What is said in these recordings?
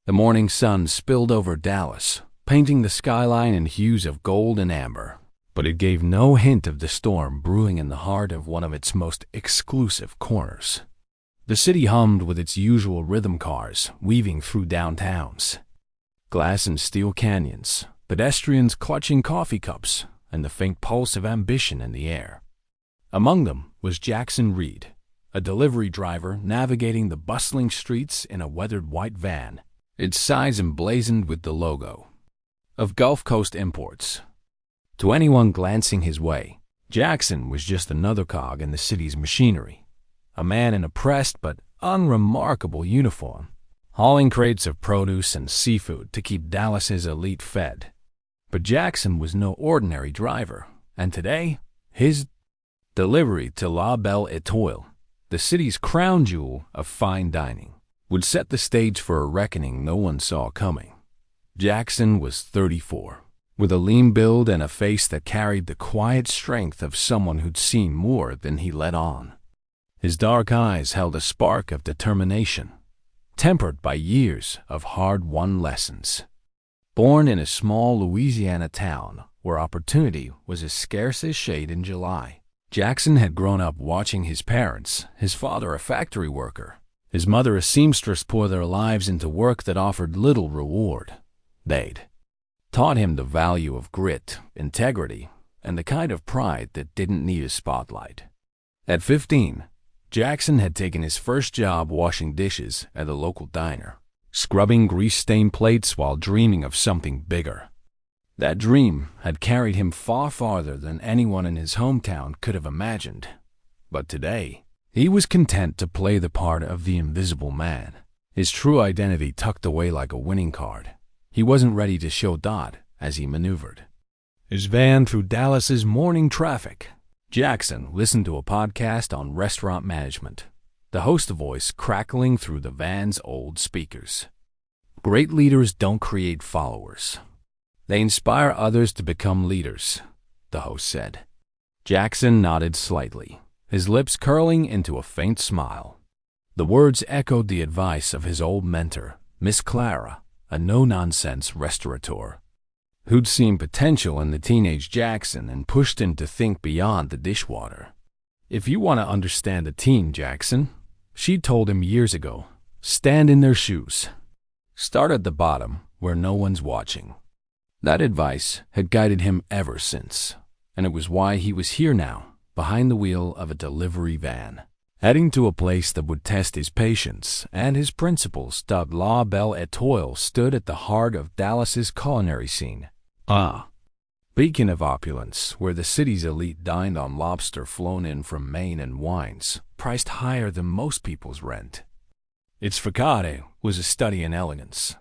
The morning sun spilled over Dallas, painting the skyline in hues of gold and amber, but it gave no hint of the storm brewing in the heart of one of its most exclusive corners. The city hummed with its usual rhythm cars weaving through downtowns, glass and steel canyons, pedestrians clutching coffee cups, and the faint pulse of ambition in the air. Among them was Jaxon Reid, a delivery driver navigating the bustling streets in a weathered white van, its sides emblazoned with the logo of Gulf Coast Imports. To anyone glancing his way, Jaxon was just another cog in the city's machinery, a man in a pressed but unremarkable uniform, hauling crates of produce and seafood to keep Dallas's elite fed. But Jaxon was no ordinary driver, and today, his delivery to La Belle Étoile, the city's crown jewel of fine dining, would set the stage for a reckoning no one saw coming. Jaxon was 34, with a lean build and a face that carried the quiet strength of someone who'd seen more than he let on. His dark eyes held a spark of determination, tempered by years of hard-won lessons. Born in a small Louisiana town where opportunity was as scarce as shade in July, Jaxon had grown up watching his parents, his father a factory worker, his mother a seamstress, pour their lives into work that offered little reward. They'd taught him the value of grit, integrity, and the kind of pride that didn't need a spotlight. At 15, Jaxon had taken his first job washing dishes at a local diner, scrubbing grease-stained plates while dreaming of something bigger. That dream had carried him far farther than anyone in his hometown could have imagined. But today, he was content to play the part of the invisible man, his true identity tucked away like a winning card. He wasn't ready to show Dot as he maneuvered his van through Dallas's morning traffic. Jaxon listened to a podcast on restaurant management, the host voice crackling through the van's old speakers. Great leaders don't create followers. They inspire others to become leaders, the host said. Jaxon nodded slightly, his lips curling into a faint smile. The words echoed the advice of his old mentor, Miss Clara, a no-nonsense restaurateur, who'd seen potential in the teenage Jaxon and pushed him to think beyond the dishwater. If you want to understand a teen, Jaxon, she told him years ago, stand in their shoes. Start at the bottom where no one's watching. That advice had guided him ever since, and it was why he was here now, behind the wheel of a delivery van, heading to a place that would test his patience and his principles. La Belle Étoile stood at the heart of Dallas's culinary scene. Beacon of opulence, where the city's elite dined on lobster flown in from Maine and wines priced higher than most people's rent. Its facade was a study in elegance.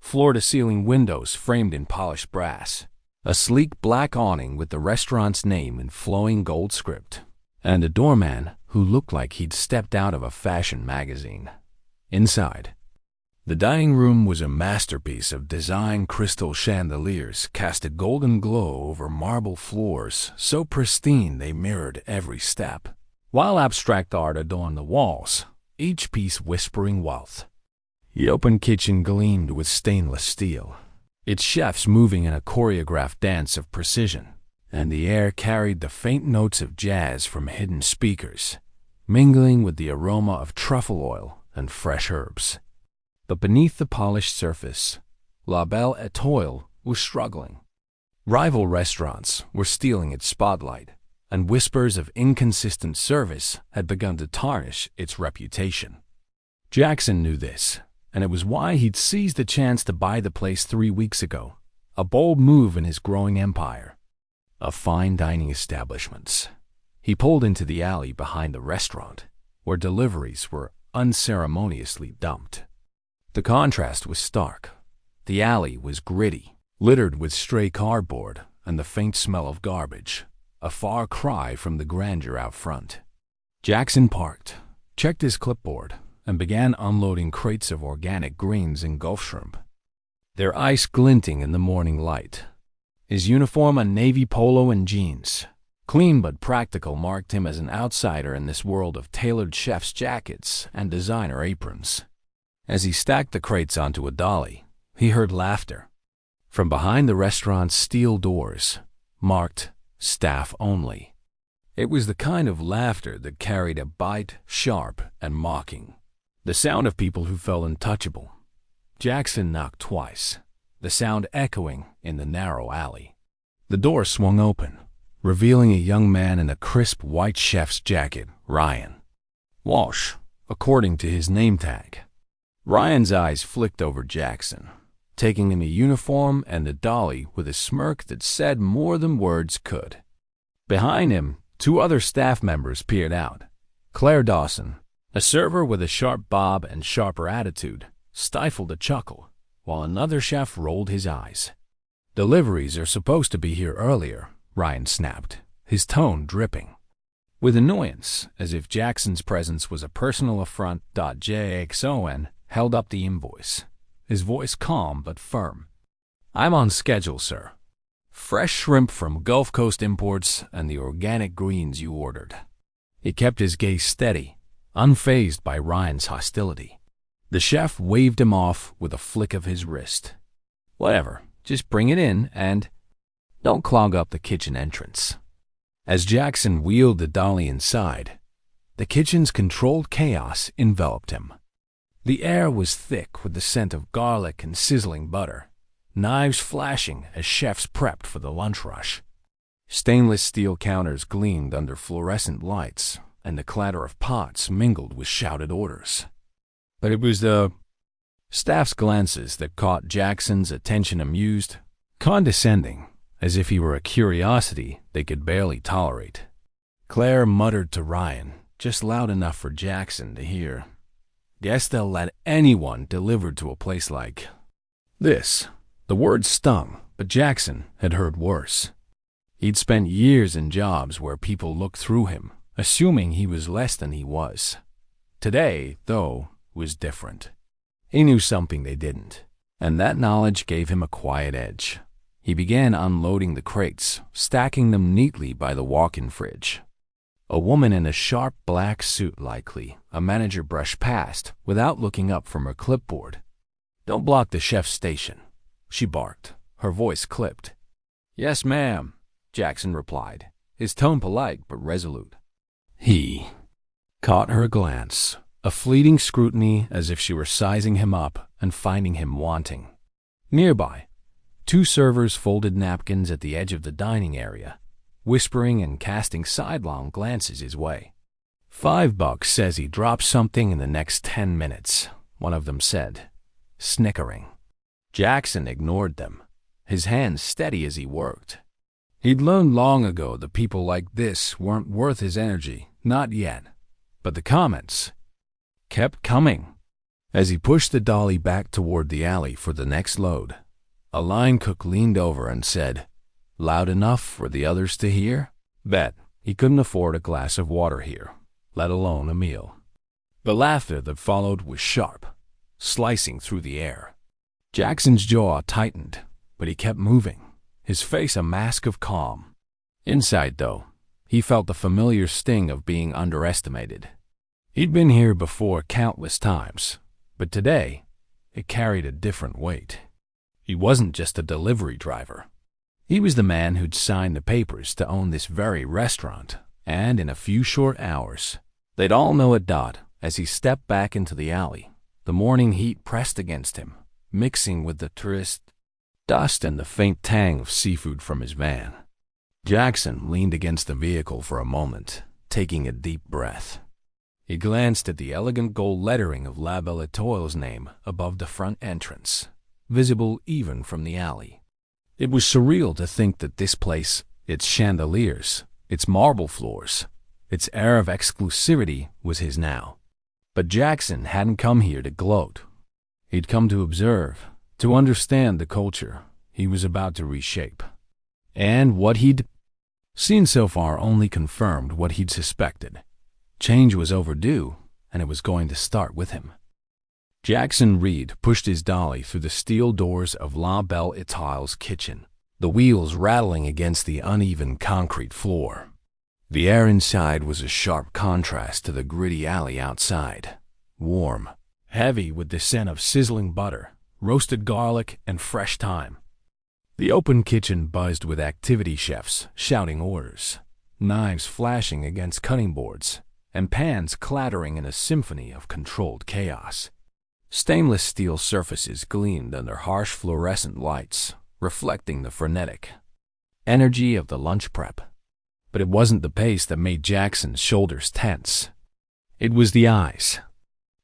Floor-to-ceiling windows framed in polished brass, a sleek black awning with the restaurant's name in flowing gold script, and a doorman who looked like he'd stepped out of a fashion magazine. Inside, the dining room was a masterpiece of design. Crystal chandeliers cast a golden glow over marble floors so pristine they mirrored every step, while abstract art adorned the walls, each piece whispering wealth. The open kitchen gleamed with stainless steel, its chefs moving in a choreographed dance of precision, and the air carried the faint notes of jazz from hidden speakers, mingling with the aroma of truffle oil and fresh herbs. But beneath the polished surface, La Belle Étoile was struggling. Rival restaurants were stealing its spotlight, and whispers of inconsistent service had begun to tarnish its reputation. Jaxon knew this, and it was why he'd seized the chance to buy the place 3 weeks ago, a bold move in his growing empire of fine dining establishments. He pulled into the alley behind the restaurant, where deliveries were unceremoniously dumped. The contrast was stark. The alley was gritty, littered with stray cardboard and the faint smell of garbage, a far cry from the grandeur out front. Jaxon parked, checked his clipboard, and began unloading crates of organic greens and Gulf shrimp, their ice glinting in the morning light. His uniform, a navy polo and jeans, clean but practical, marked him as an outsider in this world of tailored chef's jackets and designer aprons. As he stacked the crates onto a dolly, he heard laughter. From behind the restaurant's steel doors, marked "Staff Only." It was the kind of laughter that carried a bite, sharp and mocking. The sound of people who felt untouchable. Jaxon knocked twice, the sound echoing in the narrow alley. The door swung open, revealing a young man in a crisp white chef's jacket, Ryan. Walsh, according to his name tag. Ryan's eyes flicked over Jaxon, taking in the uniform and the dolly with a smirk that said more than words could. Behind him, 2 other staff members peered out. Claire Dawson, a server with a sharp bob and sharper attitude, stifled a chuckle, while another chef rolled his eyes. "Deliveries are supposed to be here earlier," Ryan snapped, his tone dripping with annoyance, as if Jackson's presence was a personal affront. Jaxon held up the invoice, his voice calm but firm. "I'm on schedule, sir. Fresh shrimp from Gulf Coast Imports and the organic greens you ordered." He kept his gaze steady, unfazed by Ryan's hostility. The chef waved him off with a flick of his wrist. "Whatever, just bring it in and don't clog up the kitchen entrance." As Jaxon wheeled the dolly inside, the kitchen's controlled chaos enveloped him. The air was thick with the scent of garlic and sizzling butter, knives flashing as chefs prepped for the lunch rush. Stainless steel counters gleamed under fluorescent lights, and the clatter of pots mingled with shouted orders. But it was the staff's glances that caught Jackson's attention, amused, condescending, as if he were a curiosity they could barely tolerate. Claire muttered to Ryan, just loud enough for Jaxon to hear, "Guess they'll let anyone delivered to a place like this." The word stung, but Jaxon had heard worse. He'd spent years in jobs where people looked through him, assuming he was less than he was. Today, though, was different. He knew something they didn't, and that knowledge gave him a quiet edge. He began unloading the crates, stacking them neatly by the walk-in fridge. A woman in a sharp black suit, likely a manager, brushed past without looking up from her clipboard. "Don't block the chef's station," she barked, her voice clipped. "Yes, ma'am," Jaxon replied, his tone polite but resolute. He caught her glance, a fleeting scrutiny as if she were sizing him up and finding him wanting. Nearby, 2 servers folded napkins at the edge of the dining area, whispering and casting sidelong glances his way. $5 says he drops something in the next 10 minutes, one of them said, snickering. Jaxon ignored them, his hands steady as he worked. He'd learned long ago that people like this weren't worth his energy, not yet. But the comments kept coming. As he pushed the dolly back toward the alley for the next load, a line cook leaned over and said, "Loud enough for the others to hear?" Bet he couldn't afford a glass of water here, let alone a meal. The laughter that followed was sharp, slicing through the air. Jackson's jaw tightened, but he kept moving, his face a mask of calm. Inside, though, he felt the familiar sting of being underestimated. He'd been here before countless times, but today it carried a different weight. He wasn't just a delivery driver. He was the man who'd signed the papers to own this very restaurant, and in a few short hours, they'd all know it. As he stepped back into the alley, the morning heat pressed against him, mixing with the tourist dust and the faint tang of seafood from his van. Jaxon leaned against the vehicle for a moment, taking a deep breath. He glanced at the elegant gold lettering of La Belle Étoile's name above the front entrance, visible even from the alley. It was surreal to think that this place, its chandeliers, its marble floors, its air of exclusivity was his now. But Jaxon hadn't come here to gloat. He'd come to observe, to understand the culture he was about to reshape. And what he'd seen so far only confirmed what he'd suspected. Change was overdue, and it was going to start with him. Jaxon Reid pushed his dolly through the steel doors of La Belle Étoile's kitchen, the wheels rattling against the uneven concrete floor. The air inside was a sharp contrast to the gritty alley outside, warm, heavy with the scent of sizzling butter, roasted garlic, and fresh thyme. The open kitchen buzzed with activity chefs shouting orders, knives flashing against cutting boards, and pans clattering in a symphony of controlled chaos. Stainless steel surfaces gleamed under harsh fluorescent lights, reflecting the frenetic energy of the lunch prep. But it wasn't the pace that made Jaxon's shoulders tense. It was the eyes.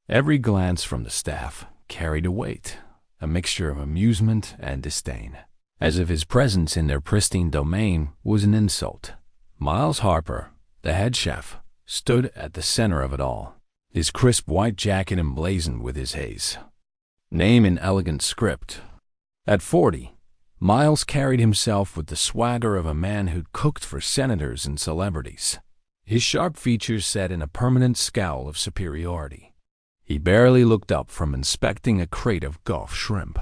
Every glance from the staff carried a weight, a mixture of amusement and disdain, as if his presence in their pristine domain was an insult. Miles Harper, the head chef, stood at the center of it all, his crisp white jacket emblazoned with his haze name in elegant script. At 40, Miles carried himself with the swagger of a man who'd cooked for senators and celebrities, his sharp features set in a permanent scowl of superiority. He barely looked up from inspecting a crate of Gulf shrimp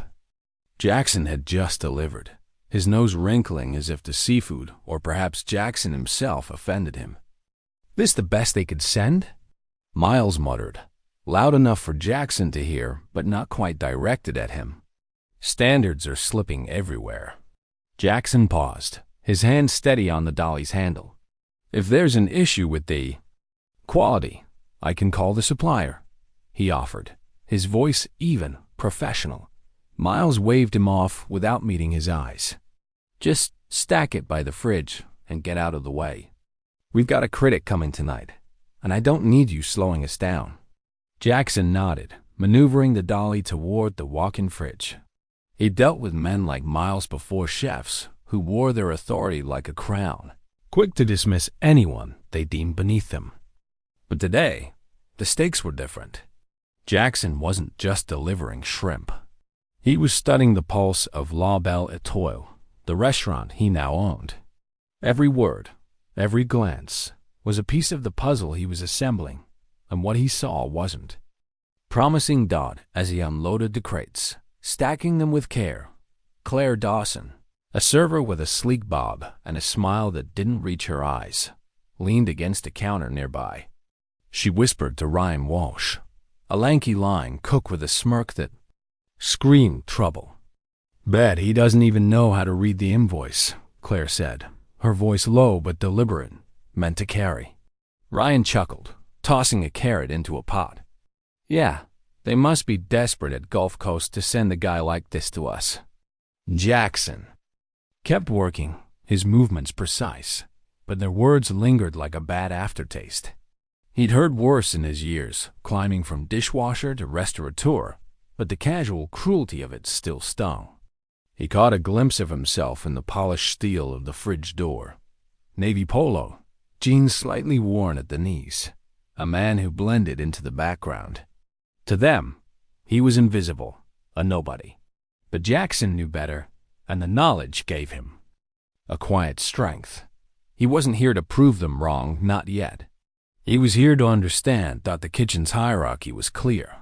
Jaxon had just delivered, his nose wrinkling as if the seafood, or perhaps Jaxon himself, offended him. "This the best they could send?" Miles muttered, loud enough for Jaxon to hear, but not quite directed at him. "Standards are slipping everywhere." Jaxon paused, his hand steady on the dolly's handle. "If there's an issue with the quality, I can call the supplier," he offered, his voice even, professional. Miles waved him off without meeting his eyes. "Just stack it by the fridge and get out of the way. We've got a critic coming tonight, and I don't need you slowing us down." Jaxon nodded, maneuvering the dolly toward the walk-in fridge. He dealt with men like Miles before, chefs who wore their authority like a crown, quick to dismiss anyone they deemed beneath them. But today, the stakes were different. Jaxon wasn't just delivering shrimp. He was studying the pulse of La Belle Étoile, the restaurant he now owned. Every word, every glance, was a piece of the puzzle he was assembling, and what he saw wasn't promising dot as he unloaded the crates, stacking them with care. Claire Dawson, a server with a sleek bob and a smile that didn't reach her eyes, leaned against a counter nearby. She whispered to Ryan Walsh, a lanky line cook with a smirk that screamed trouble. "Bet he doesn't even know how to read the invoice," Claire said, her voice low but deliberate, meant to carry. Ryan chuckled, tossing a carrot into a pot. "Yeah, they must be desperate at Gulf Coast to send a guy like this to us." Jaxon kept working, his movements precise, but their words lingered like a bad aftertaste. He'd heard worse in his years, climbing from dishwasher to restaurateur, but the casual cruelty of it still stung. He caught a glimpse of himself in the polished steel of the fridge door. Navy polo, jeans slightly worn at the knees, a man who blended into the background. To them, he was invisible, a nobody. But Jaxon knew better, and the knowledge gave him a quiet strength. He wasn't here to prove them wrong, not yet. He was here to understand that the kitchen's hierarchy was clear.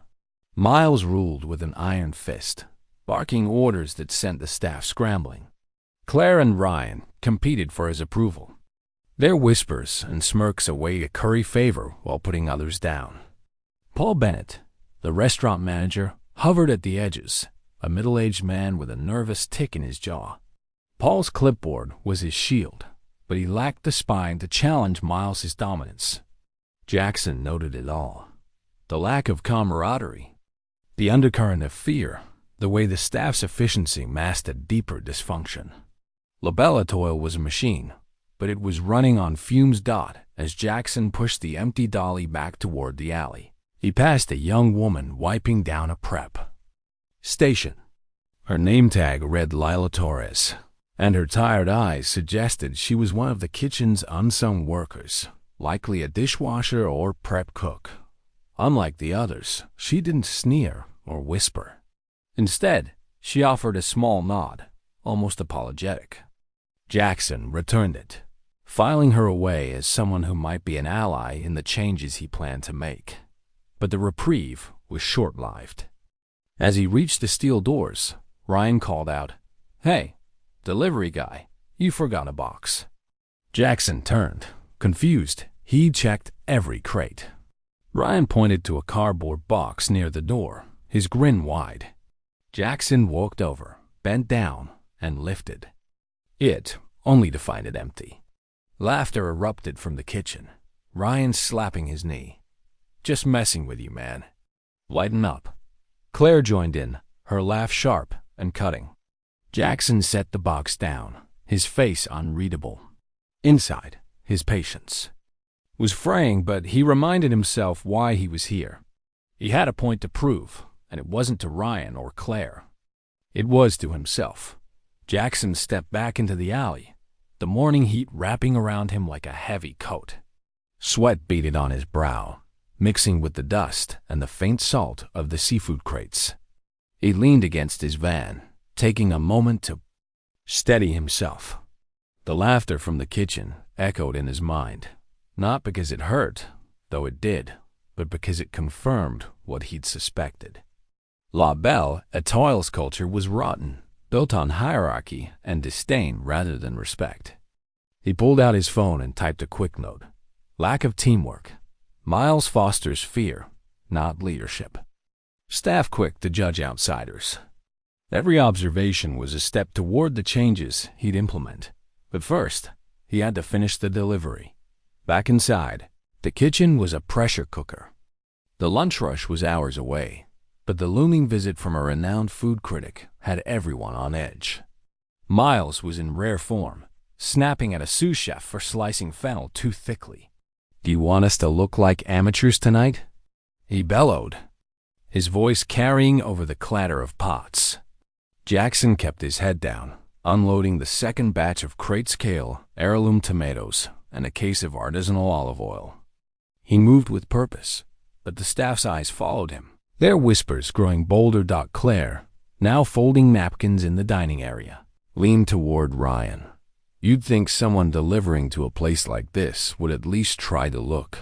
Miles ruled with an iron fist, barking orders that sent the staff scrambling. Claire and Ryan competed for his approval. Their whispers and smirks away a curry favor while putting others down. Paul Bennett, the restaurant manager, hovered at the edges, a middle-aged man with a nervous tick in his jaw. Paul's clipboard was his shield, but he lacked the spine to challenge Miles's dominance. Jaxon noted it all. The lack of camaraderie, the undercurrent of fear, the way the staff's efficiency masked a deeper dysfunction. La Belle Étoile was a machine, but it was running on fumes dot as Jaxon pushed the empty dolly back toward the alley. He passed a young woman wiping down a prep station. Her name tag read Lila Torres, and her tired eyes suggested she was one of the kitchen's unsung workers, likely a dishwasher or prep cook. Unlike the others, she didn't sneer or whisper. Instead, she offered a small nod, almost apologetic. Jaxon returned it, filing her away as someone who might be an ally in the changes he planned to make. But the reprieve was short-lived. As he reached the steel doors, Ryan called out, "Hey, delivery guy, you forgot a box." Jaxon turned, confused. He checked every crate. Ryan pointed to a cardboard box near the door, his grin wide. Jaxon walked over, bent down, and lifted it, only to find it empty. Laughter erupted from the kitchen, Ryan slapping his knee. "Just messing with you, man. Lighten up." Claire joined in, her laugh sharp and cutting. Jaxon set the box down, his face unreadable. Inside, his patience was fraying, but he reminded himself why he was here. He had a point to prove, and it wasn't to Ryan or Claire. It was to himself. Jaxon stepped back into the alley, the morning heat wrapping around him like a heavy coat. Sweat beaded on his brow, mixing with the dust and the faint salt of the seafood crates. He leaned against his van, taking a moment to steady himself. The laughter from the kitchen echoed in his mind, not because it hurt, though it did, but because it confirmed what he'd suspected. La Belle Etoile's culture was rotten, built on hierarchy and disdain rather than respect. He pulled out his phone and typed a quick note. Lack of teamwork. Miles fosters fear, not leadership. Staff quick to judge outsiders. Every observation was a step toward the changes he'd implement. But first, he had to finish the delivery. Back inside, the kitchen was a pressure cooker. The lunch rush was hours away, but the looming visit from a renowned food critic had everyone on edge. Miles was in rare form, snapping at a sous chef for slicing fennel too thickly. "Do you want us to look like amateurs tonight?" he bellowed, his voice carrying over the clatter of pots. Jaxon kept his head down, unloading the second batch of Crate's kale, heirloom tomatoes, and a case of artisanal olive oil. He moved with purpose, but the staff's eyes followed him, their whispers growing bolder. Claire, now folding napkins in the dining area, leaned toward Ryan. "You'd think someone delivering to a place like this would at least try to look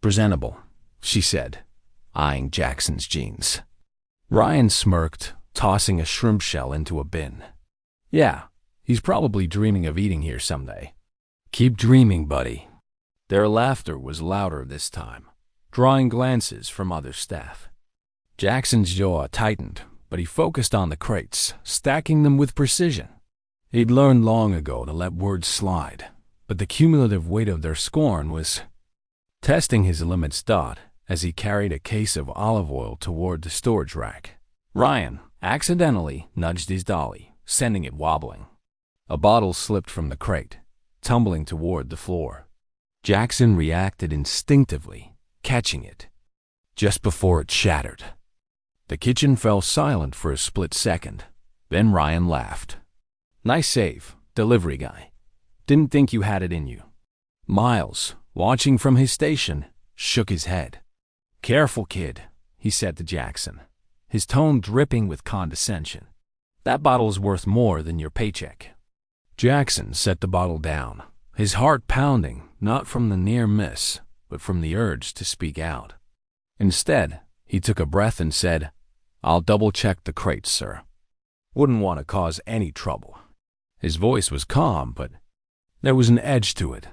presentable," she said, eyeing Jackson's jeans. Ryan smirked, tossing a shrimp shell into a bin. "Yeah, he's probably dreaming of eating here someday." "Keep dreaming, buddy." Their laughter was louder this time, drawing glances from other staff. Jackson's jaw tightened, but he focused on the crates, stacking them with precision. He'd learned long ago to let words slide, but the cumulative weight of their scorn was testing his limits. As he carried a case of olive oil toward the storage rack, Ryan accidentally nudged his dolly, sending it wobbling. A bottle slipped from the crate, tumbling toward the floor. Jaxon reacted instinctively, catching it, just before it shattered. The kitchen fell silent for a split second. Then Ryan laughed. "Nice save, delivery guy. Didn't think you had it in you." Miles, watching from his station, shook his head. "Careful, kid," he said to Jaxon, his tone dripping with condescension. "That bottle's worth more than your paycheck." Jaxon set the bottle down, his heart pounding, not from the near miss, but from the urge to speak out. Instead, he took a breath and said, "I'll double-check the crates, sir. Wouldn't want to cause any trouble." His voice was calm, but there was an edge to it,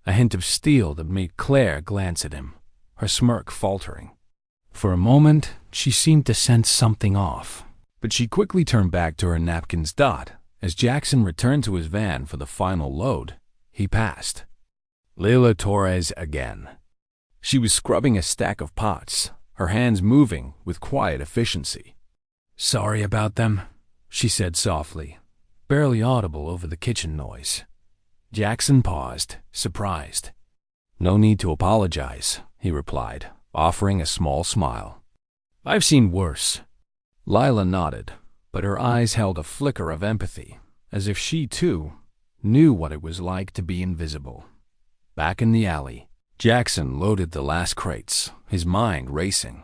a hint of steel that made Claire glance at him, her smirk faltering. For a moment, she seemed to sense something off, but she quickly turned back to her napkins. As Jaxon returned to his van for the final load, he passed Leila Torres again. She was scrubbing a stack of pots, her hands moving with quiet efficiency. "Sorry about them," she said softly, barely audible over the kitchen noise. Jaxon paused, surprised. "No need to apologize," he replied, offering a small smile. "I've seen worse." Lila nodded, but her eyes held a flicker of empathy, as if she, too, knew what it was like to be invisible. Back in the alley, Jaxon loaded the last crates, his mind racing.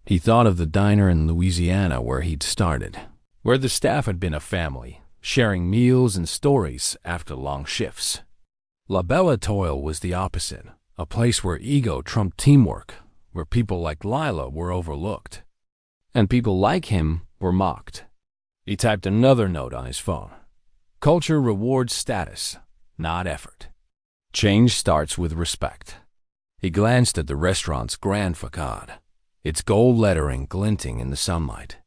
He thought of the diner in Louisiana where he'd started, where the staff had been a family, sharing meals and stories after long shifts. La Belle Etoile was the opposite, a place where ego trumped teamwork, where people like Lila were overlooked, and people like him were mocked. He typed another note on his phone. Culture rewards status, not effort. Change starts with respect. He glanced at the restaurant's grand facade, its gold lettering glinting in the sunlight.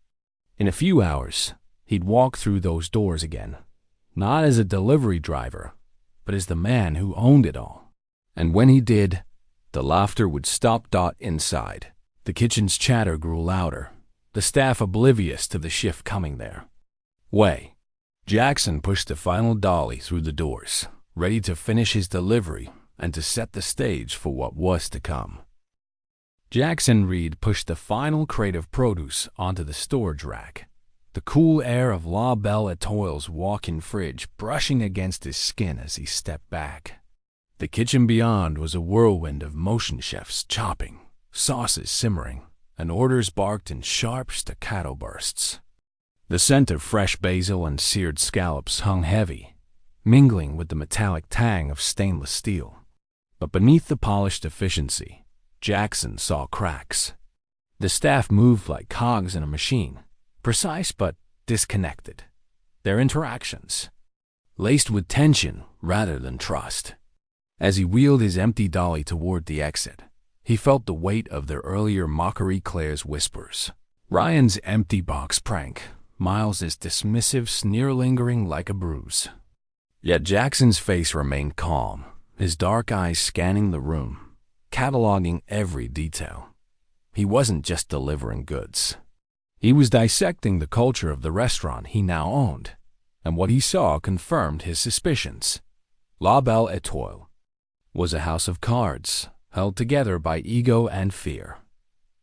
In a few hours, he'd walk through those doors again, not as a delivery driver, but as the man who owned it all. And when he did, the laughter would stop. Inside, the kitchen's chatter grew louder, the staff oblivious to the shift coming their way. Jaxon pushed the final dolly through the doors, ready to finish his delivery and to set the stage for what was to come. Jaxon Reid pushed the final crate of produce onto the storage rack, the cool air of La Belle Etoile's walk-in fridge brushing against his skin as he stepped back. The kitchen beyond was a whirlwind of motion chefs chopping, sauces simmering, and orders barked in sharp staccato bursts. The scent of fresh basil and seared scallops hung heavy, mingling with the metallic tang of stainless steel. But beneath the polished efficiency, Jaxon saw cracks. The staff moved like cogs in a machine, precise but disconnected. Their interactions, laced with tension rather than trust. As he wheeled his empty dolly toward the exit, he felt the weight of their earlier mockery. Claire's whispers, Ryan's empty box prank, Miles's dismissive sneer lingering like a bruise. Yet Jackson's face remained calm, his dark eyes scanning the room, cataloging every detail. He wasn't just delivering goods. He was dissecting the culture of the restaurant he now owned, and what he saw confirmed his suspicions. La Belle Etoile was a house of cards, held together by ego and fear.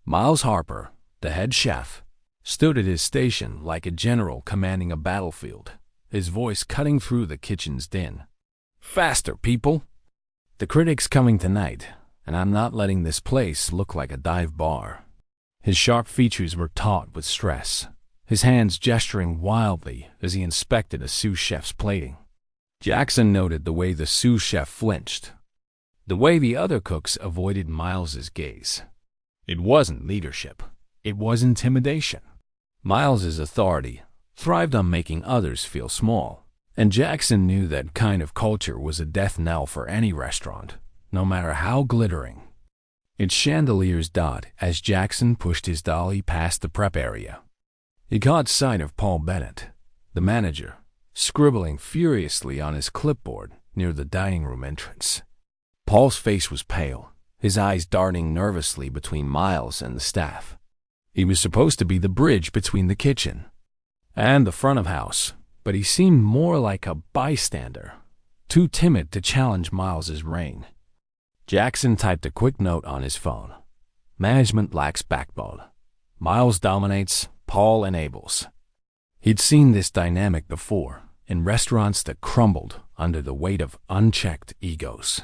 Miles Harper, the head chef, stood at his station like a general commanding a battlefield, his voice cutting through the kitchen's din. "Faster, people! The critic's coming tonight, and I'm not letting this place look like a dive bar." His sharp features were taut with stress, his hands gesturing wildly as he inspected a sous chef's plating. Jaxon noted the way the sous chef flinched, the way the other cooks avoided Miles's gaze. It wasn't leadership, it was intimidation. Miles's authority thrived on making others feel small, and Jaxon knew that kind of culture was a death knell for any restaurant, no matter how glittering. Its chandeliers dot as Jaxon pushed his dolly past the prep area. He caught sight of Paul Bennett, the manager, scribbling furiously on his clipboard near the dining room entrance. Paul's face was pale, his eyes darting nervously between Miles and the staff. He was supposed to be the bridge between the kitchen and the front of house, but he seemed more like a bystander, too timid to challenge Miles's reign. Jaxon typed a quick note on his phone. Management lacks backbone. Miles dominates, Paul enables. He'd seen this dynamic before, in restaurants that crumbled under the weight of unchecked egos.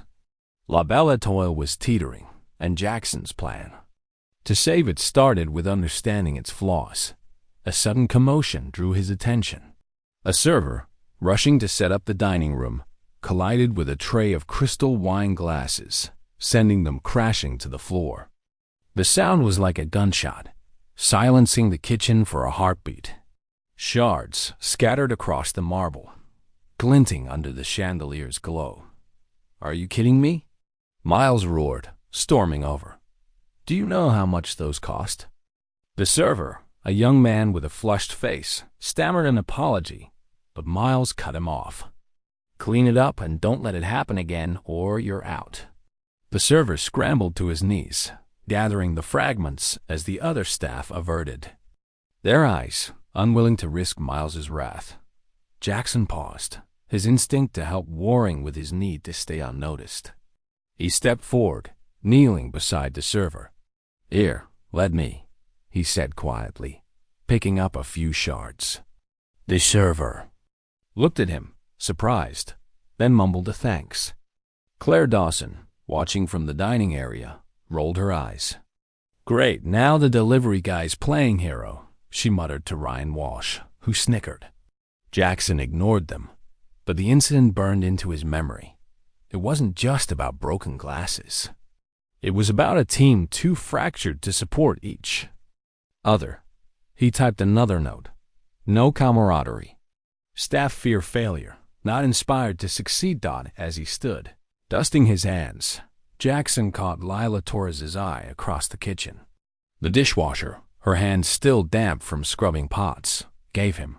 La Belle Etoile was teetering, and Jackson's plan to save it started with understanding its flaws. A sudden commotion drew his attention. A server, rushing to set up the dining room, collided with a tray of crystal wine glasses, sending them crashing to the floor. The sound was like a gunshot, silencing the kitchen for a heartbeat. Shards scattered across the marble, glinting under the chandelier's glow. "Are you kidding me?" Miles roared, storming over. "Do you know how much those cost?" The server, a young man with a flushed face, stammered an apology, but Miles cut him off. "Clean it up and don't let it happen again, or you're out." The server scrambled to his knees, gathering the fragments as the other staff averted, their eyes unwilling to risk Miles's wrath. Jaxon paused, his instinct to help warring with his need to stay unnoticed. He stepped forward, kneeling beside the server. "Here, let me," he said quietly, picking up a few shards. The server looked at him, surprised, then mumbled a thanks. Claire Dawson, watching from the dining area, rolled her eyes. "Great, now the delivery guy's playing hero," she muttered to Ryan Walsh, who snickered. Jaxon ignored them, but the incident burned into his memory. It wasn't just about broken glasses. It was about a team too fractured to support each other. He typed another note. No camaraderie. Staff fear failure, not inspired to succeed. As he stood, dusting his hands, Jaxon caught Lila Torres's eye across the kitchen. The dishwasher, her hands still damp from scrubbing pots, gave him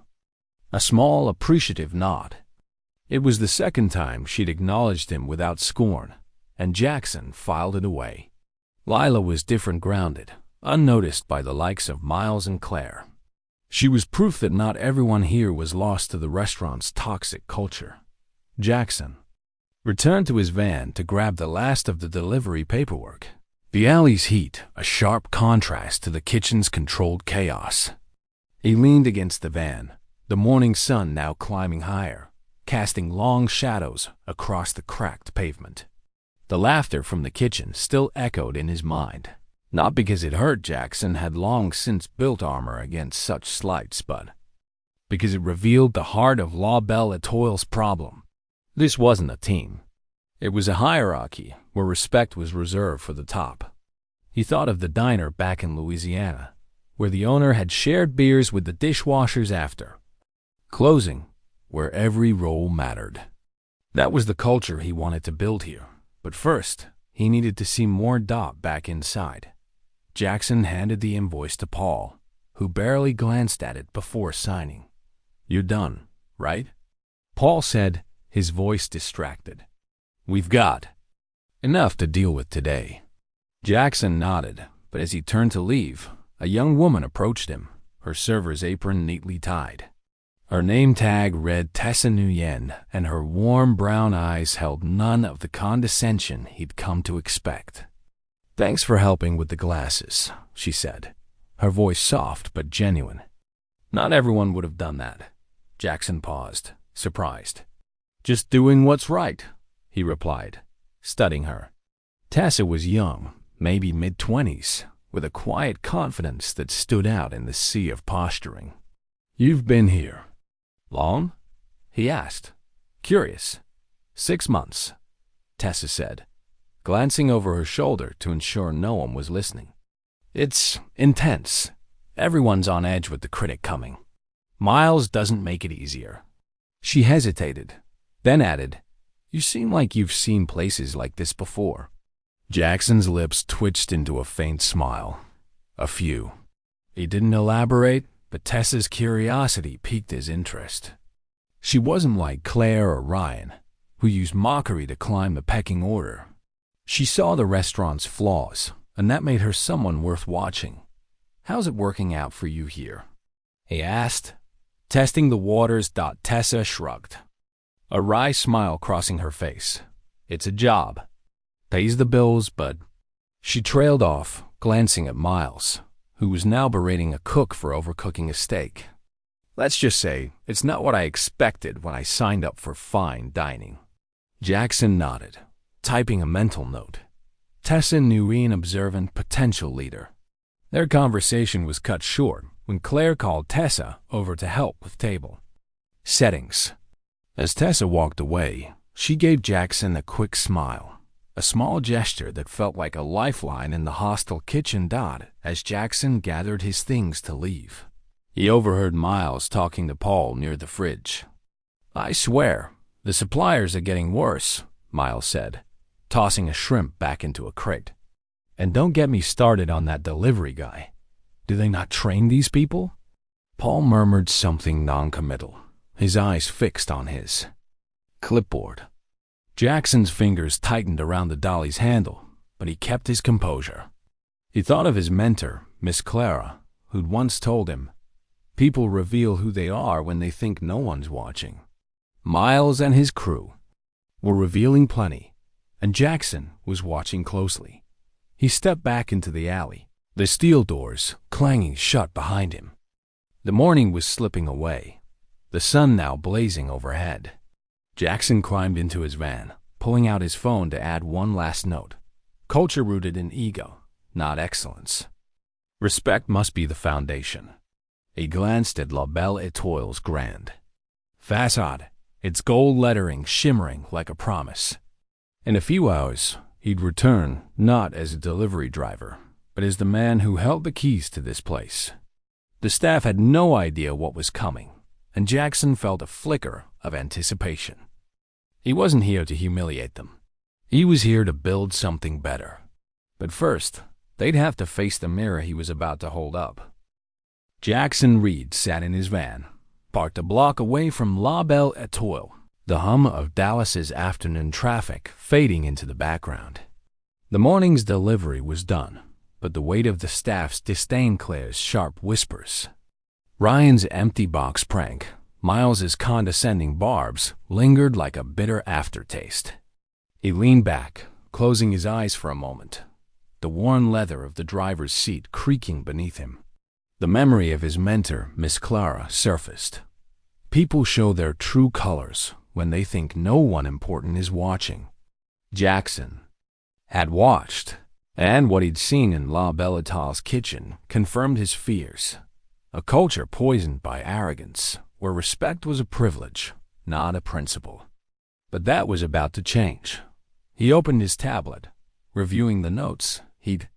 a small, appreciative nod. It was the second time she'd acknowledged him without scorn, and Jaxon filed it away. Lila was different, grounded, unnoticed by the likes of Miles and Claire. She was proof that not everyone here was lost to the restaurant's toxic culture. Jaxon returned to his van to grab the last of the delivery paperwork. The alley's heat, a sharp contrast to the kitchen's controlled chaos. He leaned against the van, the morning sun now climbing higher, casting long shadows across the cracked pavement. The laughter from the kitchen still echoed in his mind, not because it hurt. Jaxon had long since built armor against such slights, but because it revealed the heart of La Belle Etoile's problem. This wasn't a team. It was a hierarchy where respect was reserved for the top. He thought of the diner back in Louisiana, where the owner had shared beers with the dishwashers after closing, where every role mattered. That was the culture he wanted to build here. But first, he needed to see more Dot back inside. Jaxon handed the invoice to Paul, who barely glanced at it before signing. "You're done, right?" Paul said, his voice distracted. "We've got enough to deal with today." Jaxon nodded, but as he turned to leave, a young woman approached him, her server's apron neatly tied. Her name tag read Tessa Nguyen, and her warm brown eyes held none of the condescension he'd come to expect. "Thanks for helping with the glasses," she said, her voice soft but genuine. Not everyone would have done that. Jaxon paused, surprised. "Just doing what's right," he replied, studying her. Tessa was young, maybe mid-20s, with a quiet confidence that stood out in the sea of posturing. "You've been here long?" he asked, curious. "6 months," Tessa said, glancing over her shoulder to ensure no one was listening. "It's intense. Everyone's on edge with the critic coming. Miles doesn't make it easier." She hesitated, then added, "You seem like you've seen places like this before." Jackson's lips twitched into a faint smile. "A few." He didn't elaborate, but Tessa's curiosity piqued his interest. She wasn't like Claire or Ryan, who used mockery to climb the pecking order. She saw the restaurant's flaws, and that made her someone worth watching. "How's it working out for you here?" he asked, testing the waters. Tessa shrugged, a wry smile crossing her face. "It's a job. Pays the bills, but..." She trailed off, glancing at Miles, who was now berating a cook for overcooking a steak. "Let's just say it's not what I expected when I signed up for fine dining." Jaxon nodded, typing a mental note. Tessa Nguyen, observant potential leader. Their conversation was cut short when Claire called Tessa over to help with table settings. As Tessa walked away, she gave Jaxon a quick smile, a small gesture that felt like a lifeline in the hostile kitchen. As Jaxon gathered his things to leave, he overheard Miles talking to Paul near the fridge. "I swear, the suppliers are getting worse," Miles said, tossing a shrimp back into a crate. "And don't get me started on that delivery guy. Do they not train these people?" Paul murmured something noncommittal, his eyes fixed on his clipboard. Jackson's fingers tightened around the dolly's handle, but he kept his composure. He thought of his mentor, Miss Clara, who'd once told him, "People reveal who they are when they think no one's watching." Miles and his crew were revealing plenty, and Jaxon was watching closely. He stepped back into the alley, the steel doors clanging shut behind him. The morning was slipping away, the sun now blazing overhead. Jaxon climbed into his van, pulling out his phone to add one last note. Culture rooted in ego, not excellence. Respect must be the foundation. He glanced at La Belle Etoile's grand facade, its gold lettering shimmering like a promise. In a few hours, he'd return not as a delivery driver, but as the man who held the keys to this place. The staff had no idea what was coming, and Jaxon felt a flicker of anticipation. He wasn't here to humiliate them. He was here to build something better. But first, they'd have to face the mirror he was about to hold up. Jaxon Reid sat in his van, parked a block away from La Belle Étoile, the hum of Dallas's afternoon traffic fading into the background. The morning's delivery was done, but the weight of the staff's disdain Claire's sharp whispers. Ryan's empty box prank, Miles's condescending barbs, lingered like a bitter aftertaste. He leaned back, closing his eyes for a moment, the worn leather of the driver's seat creaking beneath him. The memory of his mentor, Miss Clara, surfaced. People show their true colors when they think no one important is watching. Jaxon had watched, and what he'd seen in La Belle Étoile's kitchen confirmed his fears. A culture poisoned by arrogance, where respect was a privilege, not a principle. But that was about to change. He opened his tablet, reviewing the notes he'd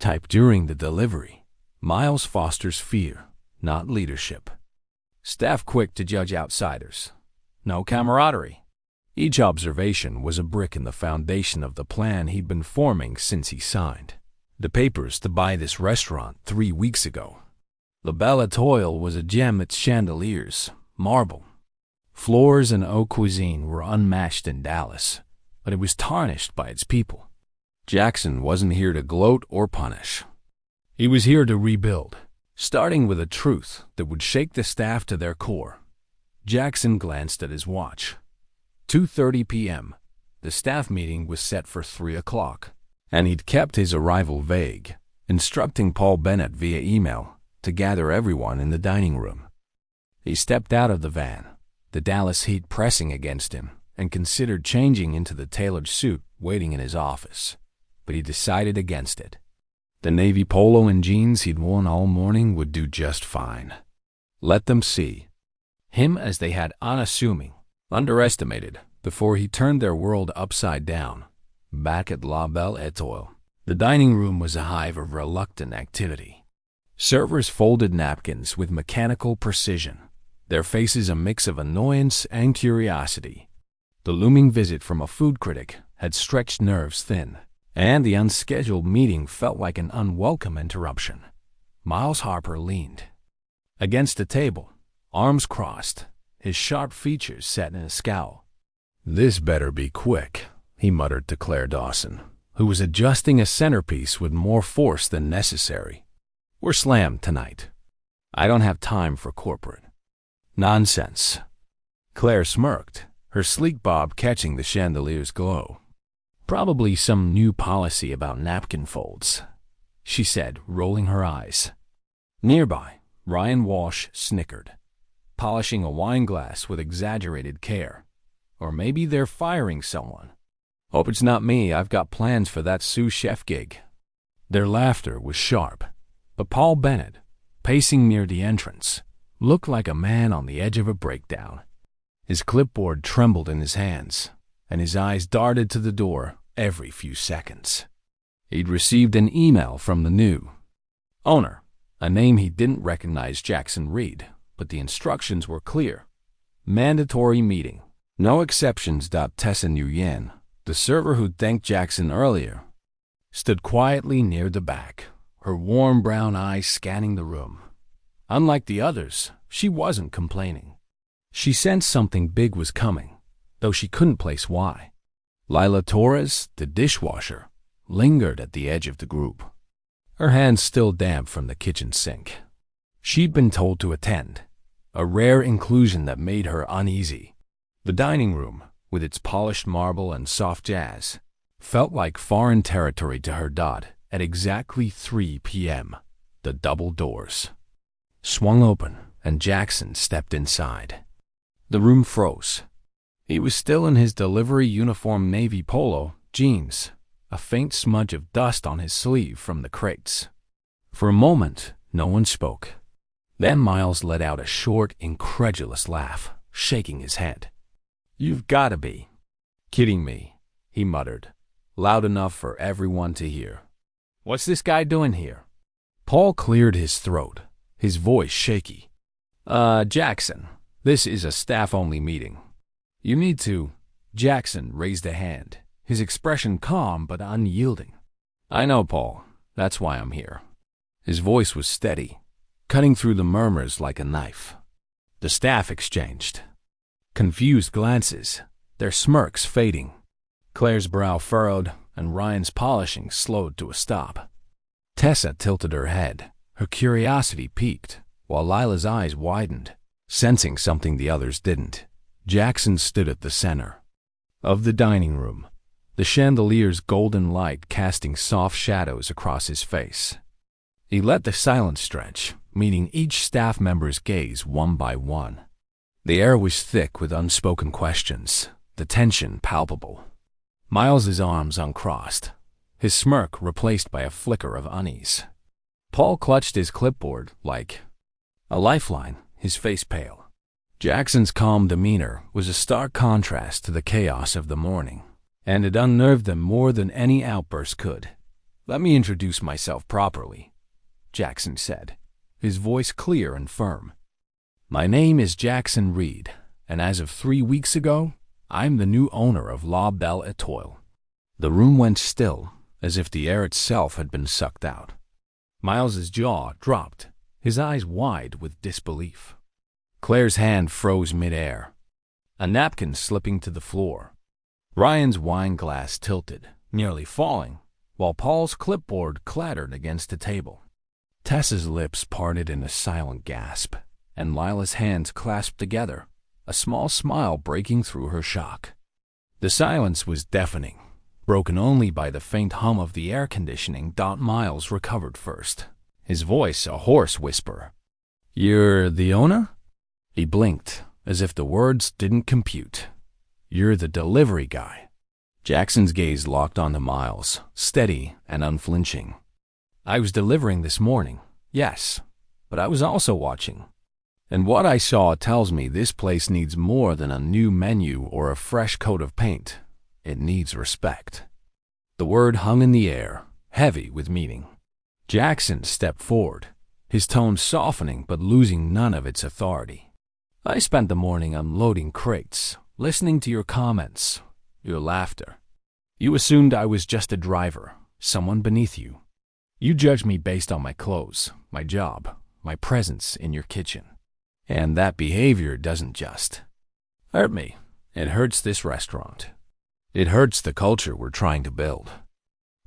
typed during the delivery. Miles fosters fear, not leadership. Staff quick to judge outsiders. No camaraderie. Each observation was a brick in the foundation of the plan he'd been forming since he signed the papers to buy this restaurant 3 weeks ago. La Belle Étoile was a gem. Its chandeliers, marble, floors, and haute cuisine were unmatched in Dallas, but it was tarnished by its people. Jaxon wasn't here to gloat or punish. He was here to rebuild, starting with a truth that would shake the staff to their core. Jaxon glanced at his watch. 2:30 p.m. The staff meeting was set for 3 o'clock, and he'd kept his arrival vague, instructing Paul Bennett via email to gather everyone in the dining room. He stepped out of the van, the Dallas heat pressing against him, and considered changing into the tailored suit waiting in his office, but he decided against it. The navy polo and jeans he'd worn all morning would do just fine. Let them see him as they had unassuming, underestimated, before he turned their world upside down. Back at La Belle Étoile, the dining room was a hive of reluctant activity. Servers folded napkins with mechanical precision, their faces a mix of annoyance and curiosity. The looming visit from a food critic had stretched nerves thin, and the unscheduled meeting felt like an unwelcome interruption. Miles Harper leaned against the table, arms crossed, his sharp features set in a scowl. "This better be quick," he muttered to Claire Dawson, who was adjusting a centerpiece with more force than necessary. "We're slammed tonight. I don't have time for corporate nonsense." Claire smirked, her sleek bob catching the chandelier's glow. "Probably some new policy about napkin folds," she said, rolling her eyes. Nearby, Ryan Walsh snickered, polishing a wine glass with exaggerated care. Or maybe they're firing someone. "Hope it's not me. I've got plans for that sous chef gig." Their laughter was sharp, but Paul Bennett, pacing near the entrance, looked like a man on the edge of a breakdown. His clipboard trembled in his hands, and his eyes darted to the door every few seconds. He'd received an email from the new owner, a name he didn't recognize, Jaxon Reid, but the instructions were clear. Mandatory meeting. No exceptions. Tessa Nguyen, the server who'd thanked Jaxon earlier, stood quietly near the back, her warm brown eyes scanning the room. Unlike the others, she wasn't complaining. She sensed something big was coming, though she couldn't place why. Lila Torres, the dishwasher, lingered at the edge of the group, her hands still damp from the kitchen sink. She'd been told to attend, a rare inclusion that made her uneasy. The dining room, with its polished marble and soft jazz, felt like foreign territory to her. At exactly 3 p.m., the double doors swung open and Jaxon stepped inside. The room froze. He was still in his delivery uniform, navy polo, jeans, a faint smudge of dust on his sleeve from the crates. For a moment, no one spoke. Then Miles let out a short, incredulous laugh, shaking his head. "You've got to be kidding me," he muttered, loud enough for everyone to hear. "What's this guy doing here?" Paul cleared his throat, his voice shaky. Jaxon, this is a staff-only meeting. You need to." Jaxon raised a hand, his expression calm but unyielding. "I know, Paul. That's why I'm here." His voice was steady, cutting through the murmurs like a knife. The staff exchanged confused glances, their smirks fading. Claire's brow furrowed, and Ryan's polishing slowed to a stop. Tessa tilted her head, her curiosity piqued, while Lila's eyes widened, sensing something the others didn't. Jaxon stood at the center of the dining room, the chandelier's golden light casting soft shadows across his face. He let the silence stretch, meeting each staff member's gaze one by one. The air was thick with unspoken questions, the tension palpable. Miles's arms uncrossed, his smirk replaced by a flicker of unease. Paul clutched his clipboard like a lifeline, his face pale. Jackson's calm demeanor was a stark contrast to the chaos of the morning, and it unnerved them more than any outburst could. "Let me introduce myself properly," Jaxon said, his voice clear and firm. "My name is Jaxon Reid, and as of 3 weeks ago, I'm the new owner of La Belle Étoile." The room went still, as if the air itself had been sucked out. Miles's jaw dropped, his eyes wide with disbelief. Claire's hand froze mid-air, a napkin slipping to the floor. Ryan's wine glass tilted, nearly falling, while Paul's clipboard clattered against the table. Tessa's lips parted in a silent gasp, and Lila's hands clasped together, a small smile breaking through her shock. The silence was deafening, broken only by the faint hum of the air conditioning. Miles recovered first, his voice a hoarse whisper. "You're the owner?" He blinked, as if the words didn't compute. "You're the delivery guy." Jackson's gaze locked onto Miles, steady and unflinching. "I was delivering this morning, yes, but I was also watching. And what I saw tells me this place needs more than a new menu or a fresh coat of paint. It needs respect." The word hung in the air, heavy with meaning. Jaxon stepped forward, his tone softening but losing none of its authority. "I spent the morning unloading crates, listening to your comments, your laughter. You assumed I was just a driver, someone beneath you. You judged me based on my clothes, my job, my presence in your kitchen. And that behavior doesn't just hurt me. It hurts this restaurant. It hurts the culture we're trying to build."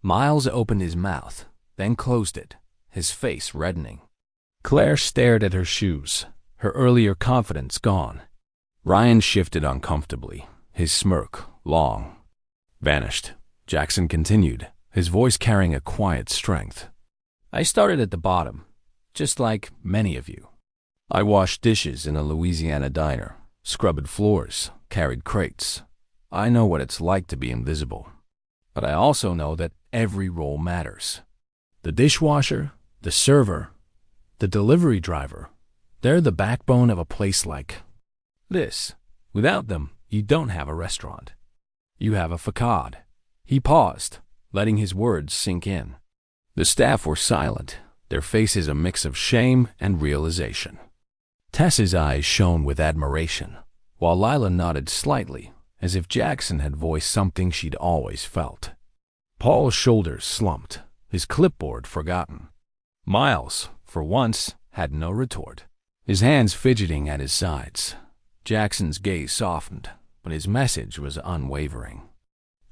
Miles opened his mouth, then closed it, his face reddening. Claire stared at her shoes, her earlier confidence gone. Ryan shifted uncomfortably, his smirk, long, vanished. Jaxon continued, his voice carrying a quiet strength. "I started at the bottom, just like many of you. I washed dishes in a Louisiana diner, scrubbed floors, carried crates. I know what it's like to be invisible. But I also know that every role matters. The dishwasher, the server, the delivery driver, they're the backbone of a place like this. Without them, you don't have a restaurant. You have a facade." He paused, letting his words sink in. The staff were silent, their faces a mix of shame and realization. Tessa's eyes shone with admiration, while Lila nodded slightly, as if Jaxon had voiced something she'd always felt. Paul's shoulders slumped, his clipboard forgotten. Miles, for once, had no retort, his hands fidgeting at his sides. Jackson's gaze softened, but his message was unwavering.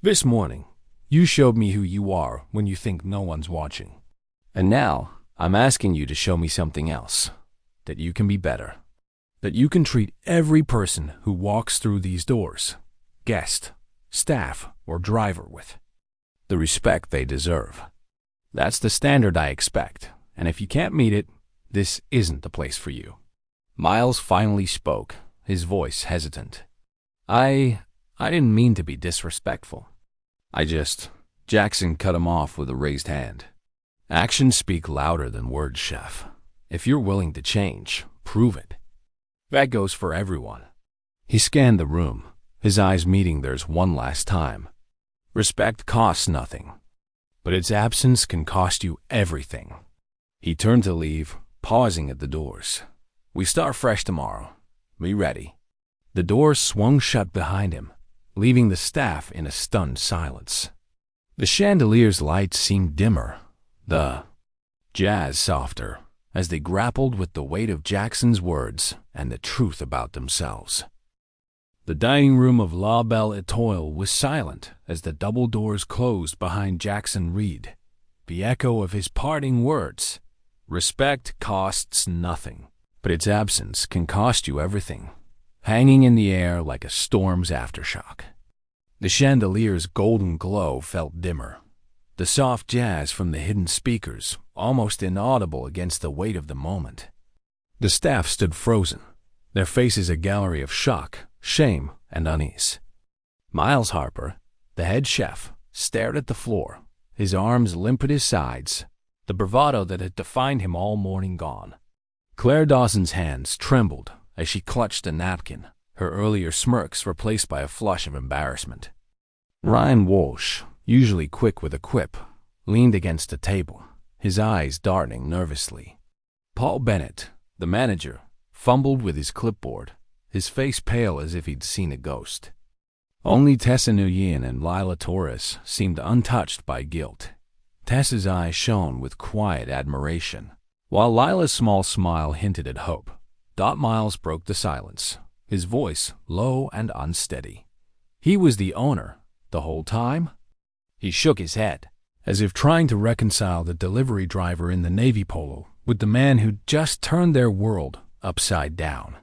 "This morning, you showed me who you are when you think no one's watching. And now, I'm asking you to show me something else. That you can be better. That you can treat every person who walks through these doors, guest, staff, or driver, with the respect they deserve. That's the standard I expect, and if you can't meet it, this isn't the place for you." Miles finally spoke, his voice hesitant. I didn't mean to be disrespectful. Jaxon cut him off with a raised hand. "Actions speak louder than words, chef. If you're willing to change, prove it. That goes for everyone." He scanned the room, his eyes meeting theirs one last time. Respect costs nothing, but its absence can cost you everything. He turned to leave, pausing at the doors. "We start fresh tomorrow. Be ready." The doors swung shut behind him, leaving the staff in a stunned silence. The chandelier's light seemed dimmer, the jazz softer, as they grappled with the weight of Jackson's words and the truth about themselves. The dining room of La Belle Étoile was silent as the double doors closed behind Jaxon Reid. The echo of his parting words, "Respect costs nothing, but its absence can cost you everything," hanging in the air like a storm's aftershock. The chandelier's golden glow felt dimmer, the soft jazz from the hidden speakers almost inaudible against the weight of the moment. The staff stood frozen, their faces a gallery of shock, shame, and unease. Miles Harper, the head chef, stared at the floor, his arms limp at his sides, the bravado that had defined him all morning gone. Claire Dawson's hands trembled as she clutched a napkin, her earlier smirks replaced by a flush of embarrassment. Ryan Walsh, usually quick with a quip, leaned against a table, his eyes darting nervously. Paul Bennett, the manager, fumbled with his clipboard, his face pale as if he'd seen a ghost. Only Tessa Nguyen and Lila Torres seemed untouched by guilt. Tessa's eyes shone with quiet admiration, while Lila's small smile hinted at hope. Miles broke the silence, his voice low and unsteady. He was the owner the whole time? He shook his head, as if trying to reconcile the delivery driver in the navy polo with the man who'd just turned their world upside down.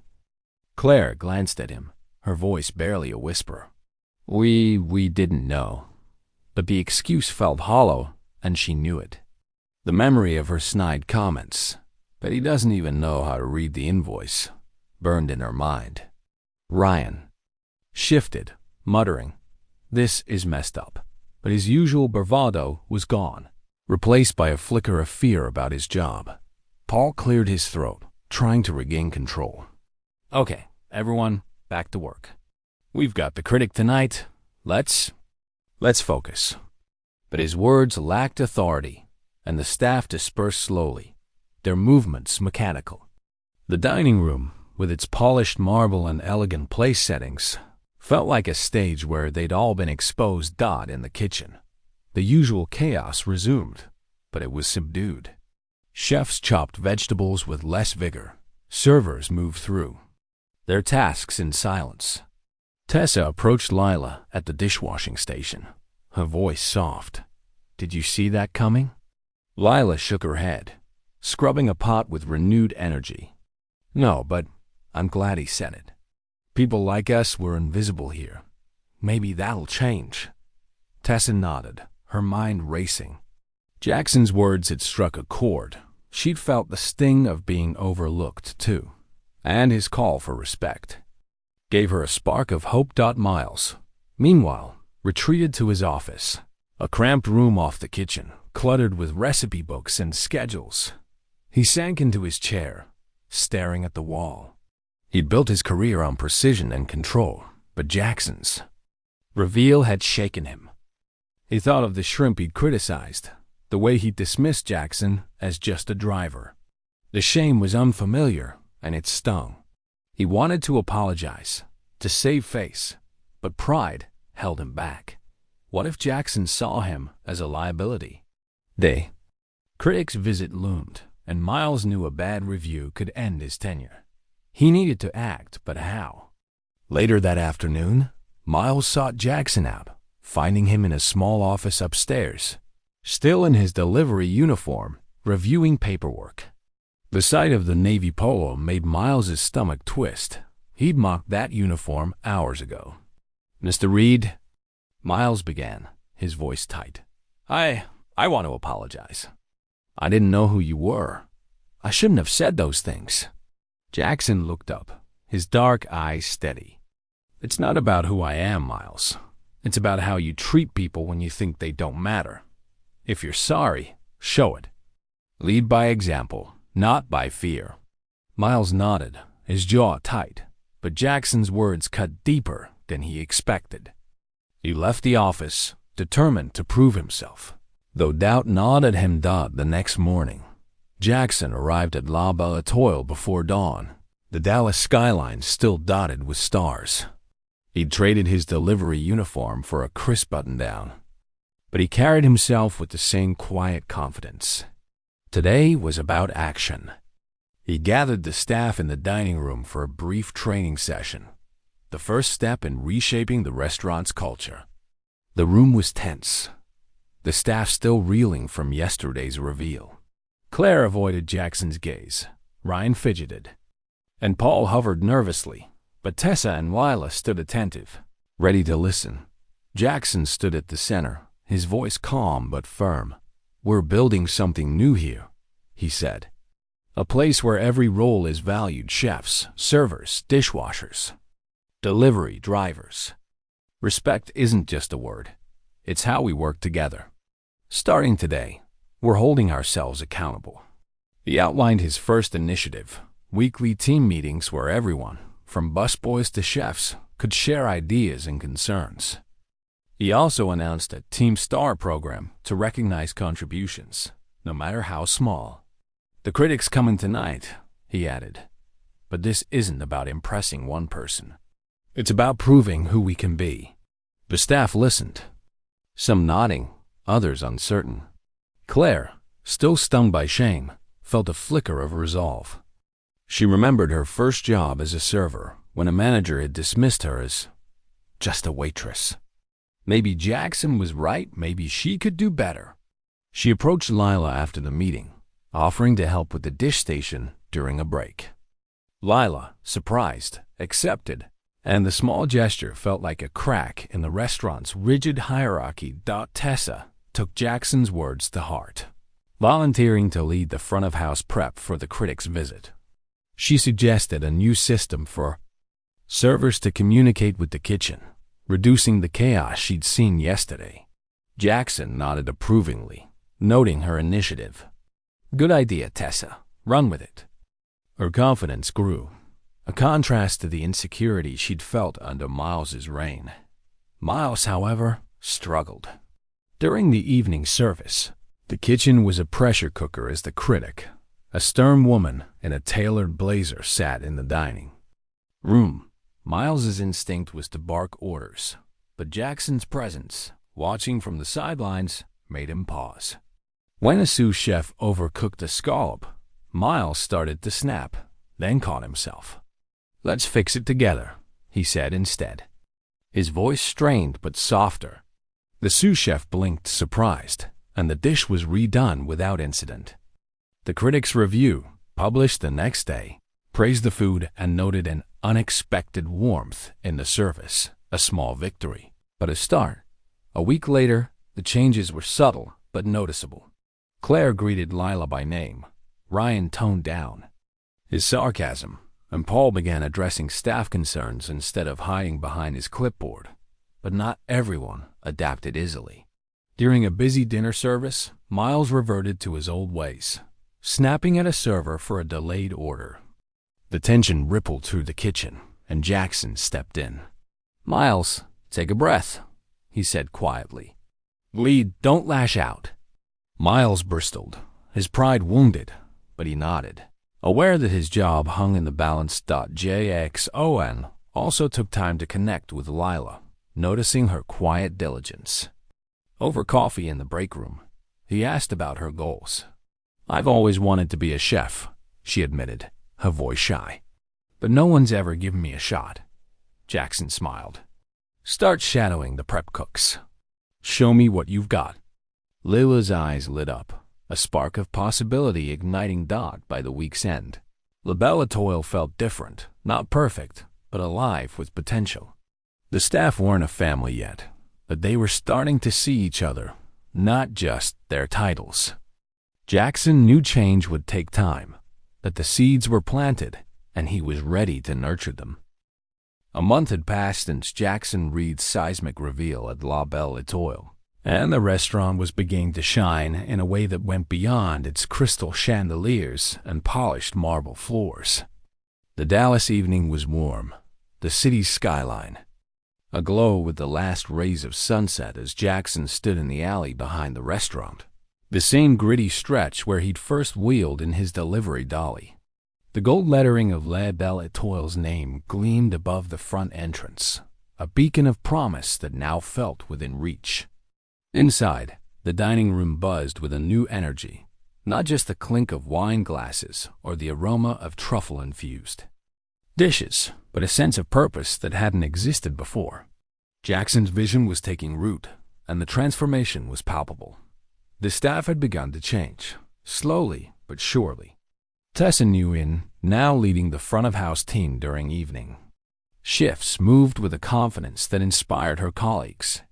Claire glanced at him, her voice barely a whisper. We didn't know. But the excuse felt hollow, and she knew it. The memory of her snide comments, that he doesn't even know how to read the invoice, burned in her mind. Ryan shifted, muttering, "This is messed up." But his usual bravado was gone, replaced by a flicker of fear about his job. Paul cleared his throat, trying to regain control. "Okay, everyone, back to work. We've got the critic tonight. Let's focus." But his words lacked authority, and the staff dispersed slowly, their movements mechanical. The dining room, with its polished marble and elegant place settings, felt like a stage where they'd all been exposed in the kitchen. The usual chaos resumed, but it was subdued. Chefs chopped vegetables with less vigor. Servers moved through their tasks in silence. Tessa approached Lila at the dishwashing station, her voice soft. "Did you see that coming?" Lila shook her head, scrubbing a pot with renewed energy. "No, but I'm glad he said it. People like us were invisible here. Maybe that'll change." Tessa nodded, her mind racing. Jackson's words had struck a chord. She'd felt the sting of being overlooked, too, and his call for respect gave her a spark of hope. Miles, meanwhile, retreated to his office, a cramped room off the kitchen, cluttered with recipe books and schedules. He sank into his chair, staring at the wall. He'd built his career on precision and control, but Jackson's reveal had shaken him. He thought of the shrimp he'd criticized, the way he'd dismissed Jaxon as just a driver. The shame was unfamiliar, and it stung. He wanted to apologize, to save face, but pride held him back. What if Jaxon saw him as a liability? The critic's visit loomed, and Miles knew a bad review could end his tenure. He needed to act, but how? Later that afternoon, Miles sought Jaxon out, finding him in a small office upstairs, still in his delivery uniform, reviewing paperwork. The sight of the navy polo made Miles's stomach twist. He'd mocked that uniform hours ago. "Mr. Reid," Miles began, his voice tight. I want to apologize. I didn't know who you were. I shouldn't have said those things." Jaxon looked up, his dark eyes steady. "It's not about who I am, Miles. It's about how you treat people when you think they don't matter. If you're sorry, show it. Lead by example, not by fear." Miles nodded, his jaw tight, but Jackson's words cut deeper than he expected. He left the office, determined to prove himself, though doubt gnawed at him. The next morning, Jaxon arrived at La Belle Étoile before dawn, the Dallas skyline still dotted with stars. He'd traded his delivery uniform for a crisp button-down, but he carried himself with the same quiet confidence. Today was about action. He gathered the staff in the dining room for a brief training session, the first step in reshaping the restaurant's culture. The room was tense, the staff still reeling from yesterday's reveal. Claire avoided Jackson's gaze. Ryan fidgeted, and Paul hovered nervously, but Tessa and Lila stood attentive, ready to listen. Jaxon stood at the center, his voice calm but firm. "We're building something new here," he said. "A place where every role is valued: chefs, servers, dishwashers, delivery drivers. Respect isn't just a word, it's how we work together. Starting today, we're holding ourselves accountable." He outlined his first initiative, weekly team meetings where everyone, from busboys to chefs, could share ideas and concerns. He also announced a Team Star program to recognize contributions, no matter how small. "The critics coming tonight," he added, "but this isn't about impressing one person. It's about proving who we can be." The staff listened, some nodding, others uncertain. Claire, still stung by shame, felt a flicker of resolve. She remembered her first job as a server when a manager had dismissed her as just a waitress. Maybe Jaxon was right, maybe she could do better. She approached Lila after the meeting, offering to help with the dish station during a break. Lila, surprised, accepted, and the small gesture felt like a crack in the restaurant's rigid hierarchy. Tessa took Jackson's words to heart, volunteering to lead the front-of-house prep for the critics' visit. She suggested a new system for servers to communicate with the kitchen, reducing the chaos she'd seen yesterday. Jaxon nodded approvingly, noting her initiative. "Good idea, Tessa. Run with it." Her confidence grew, a contrast to the insecurity she'd felt under Miles's reign. Miles, however, struggled. During the evening service, the kitchen was a pressure cooker as the critic, a stern woman in a tailored blazer, sat in the dining room. Miles's instinct was to bark orders, but Jackson's presence, watching from the sidelines, made him pause. When a sous chef overcooked a scallop, Miles started to snap, then caught himself. "Let's fix it together," he said instead, his voice strained but softer. The sous chef blinked, surprised, and the dish was redone without incident. The Critics' Review, published the next day, praised the food and noted an unexpected warmth in the service, a small victory, but a start. A week later, the changes were subtle but noticeable. Claire greeted Lila by name. Ryan toned down his sarcasm, and Paul began addressing staff concerns instead of hiding behind his clipboard. But not everyone adapted easily. During a busy dinner service, Miles reverted to his old ways, snapping at a server for a delayed order. The tension rippled through the kitchen, and Jaxon stepped in. "Miles, take a breath," he said quietly. "Lead, don't lash out." Miles bristled, his pride wounded, but he nodded, aware that his job hung in the balance. Jaxon also took time to connect with Lila, noticing her quiet diligence. Over coffee in the break room, he asked about her goals. "I've always wanted to be a chef," she admitted, her voice shy. "But no one's ever given me a shot." Jaxon smiled. "Start shadowing the prep cooks. Show me what you've got." Lila's eyes lit up, a spark of possibility igniting by the week's end. La Belle Étoile felt different, not perfect, but alive with potential. The staff weren't a family yet, but they were starting to see each other, not just their titles. Jaxon knew change would take time, that the seeds were planted, and he was ready to nurture them. A month had passed since Jaxon Reid's seismic reveal at La Belle Étoile, and the restaurant was beginning to shine in a way that went beyond its crystal chandeliers and polished marble floors. The Dallas evening was warm, the city's skyline aglow with the last rays of sunset as Jaxon stood in the alley behind the restaurant, the same gritty stretch where he'd first wheeled in his delivery dolly. The gold lettering of La Belle Étoile's name gleamed above the front entrance, a beacon of promise that now felt within reach. Inside, the dining room buzzed with a new energy, not just the clink of wine glasses or the aroma of truffle-infused dishes, but a sense of purpose that hadn't existed before. Jaxon's vision was taking root, and the transformation was palpable. The staff had begun to change, slowly but surely. Tessa knew in, now leading the front-of-house team during evening shifts, moved with a confidence that inspired her colleagues.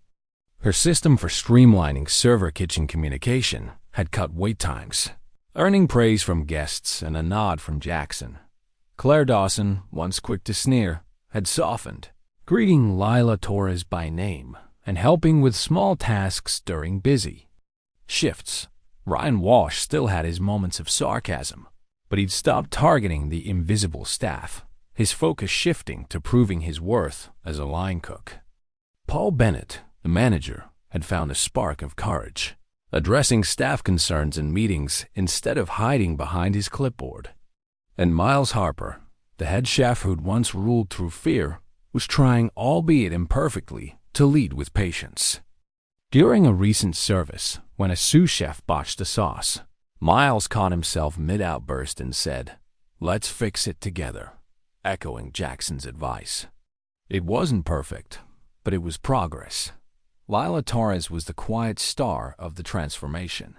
Her system for streamlining server-kitchen communication had cut wait times, earning praise from guests and a nod from Jaxon. Claire Dawson, once quick to sneer, had softened, greeting Lila Torres by name and helping with small tasks during busy shifts. Ryan Walsh still had his moments of sarcasm, but he'd stopped targeting the invisible staff, his focus shifting to proving his worth as a line cook. Paul Bennett, the manager, had found a spark of courage, addressing staff concerns in meetings instead of hiding behind his clipboard. And Miles Harper, the head chef who'd once ruled through fear, was trying, albeit imperfectly, to lead with patience. During a recent service, when a sous chef botched a sauce, Miles caught himself mid-outburst and said, "Let's fix it together," echoing Jackson's advice. It wasn't perfect, but it was progress. Lila Torres was the quiet star of the transformation.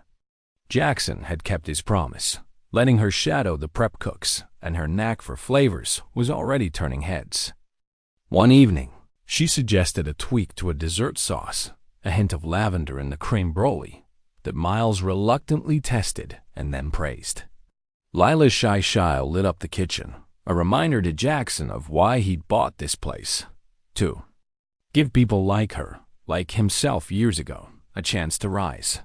Jaxon had kept his promise, letting her shadow the prep cooks, and her knack for flavors was already turning heads. One evening, she suggested a tweak to a dessert sauce, a hint of lavender in the creme brulee, that Miles reluctantly tested and then praised. Lila's shy smile lit up the kitchen, a reminder to Jaxon of why he'd bought this place. To give people like her, like himself years ago, a chance to rise.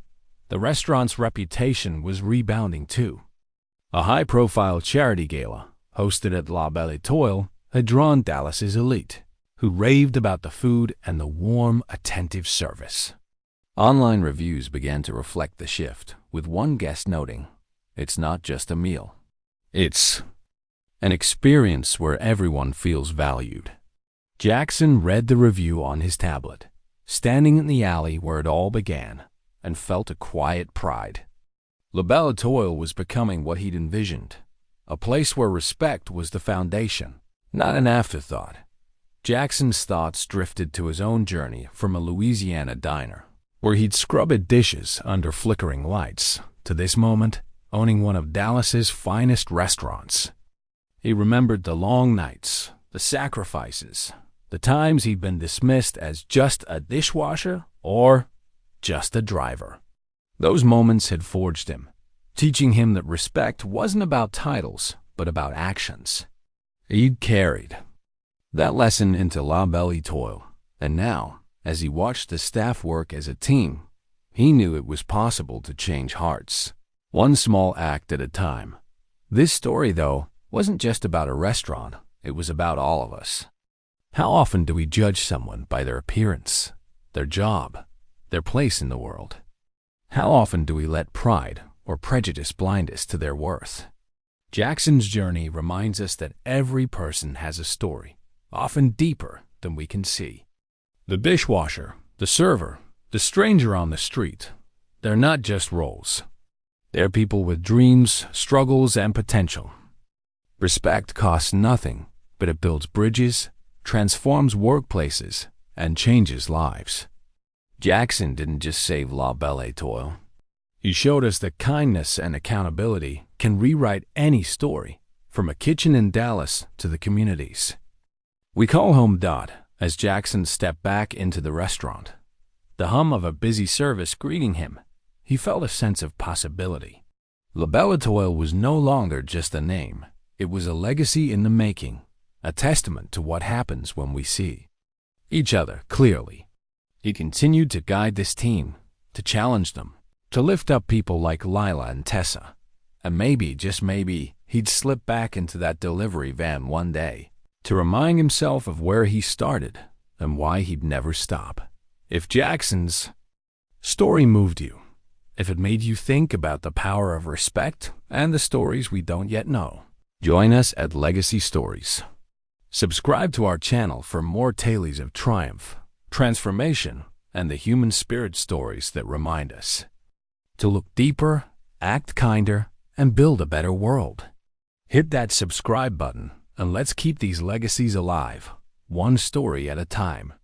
The restaurant's reputation was rebounding too. A high-profile charity gala, hosted at La Belle Étoile, had drawn Dallas's elite, who raved about the food and the warm, attentive service. Online reviews began to reflect the shift, with one guest noting, "It's not just a meal. It's an experience where everyone feels valued." Jaxon read the review on his tablet, standing in the alley where it all began, and felt a quiet pride. La Belle Étoile was becoming what he'd envisioned, a place where respect was the foundation, not an afterthought. Jackson's thoughts drifted to his own journey from a Louisiana diner, where he'd scrubbed dishes under flickering lights, to this moment, owning one of Dallas's finest restaurants. He remembered the long nights, the sacrifices, the times he'd been dismissed as just a dishwasher or just a driver. Those moments had forged him, teaching him that respect wasn't about titles, but about actions. He'd carried that lesson into La Belle Étoile, and now, as he watched the staff work as a team, he knew it was possible to change hearts, one small act at a time. This story, though, wasn't just about a restaurant, it was about all of us. How often do we judge someone by their appearance, their job, their place in the world? How often do we let pride or prejudice blind us to their worth? Jackson's journey reminds us that every person has a story, often deeper than we can see. The dishwasher, the server, the stranger on the street, they're not just roles. They're people with dreams, struggles, and potential. Respect costs nothing, but it builds bridges, transforms workplaces, and changes lives. Jaxon didn't just save La Belle Étoile. He showed us that kindness and accountability can rewrite any story, from a kitchen in Dallas to the communities we call home. As Jaxon stepped back into the restaurant, the hum of a busy service greeting him, he felt a sense of possibility. La Belle Étoile was no longer just a name. It was a legacy in the making, a testament to what happens when we see each other clearly. He continued to guide this team, to challenge them, to lift up people like Lila and Tessa. And maybe, just maybe, he'd slip back into that delivery van one day, to remind himself of where he started and why he'd never stop. If Jaxon's story moved you, if it made you think about the power of respect and the stories we don't yet know, join us at Legacy Stories. Subscribe to our channel for more tales of triumph, transformation, and the human spirit stories that remind us to look deeper, act kinder, and build a better world. Hit that subscribe button and let's keep these legacies alive, one story at a time.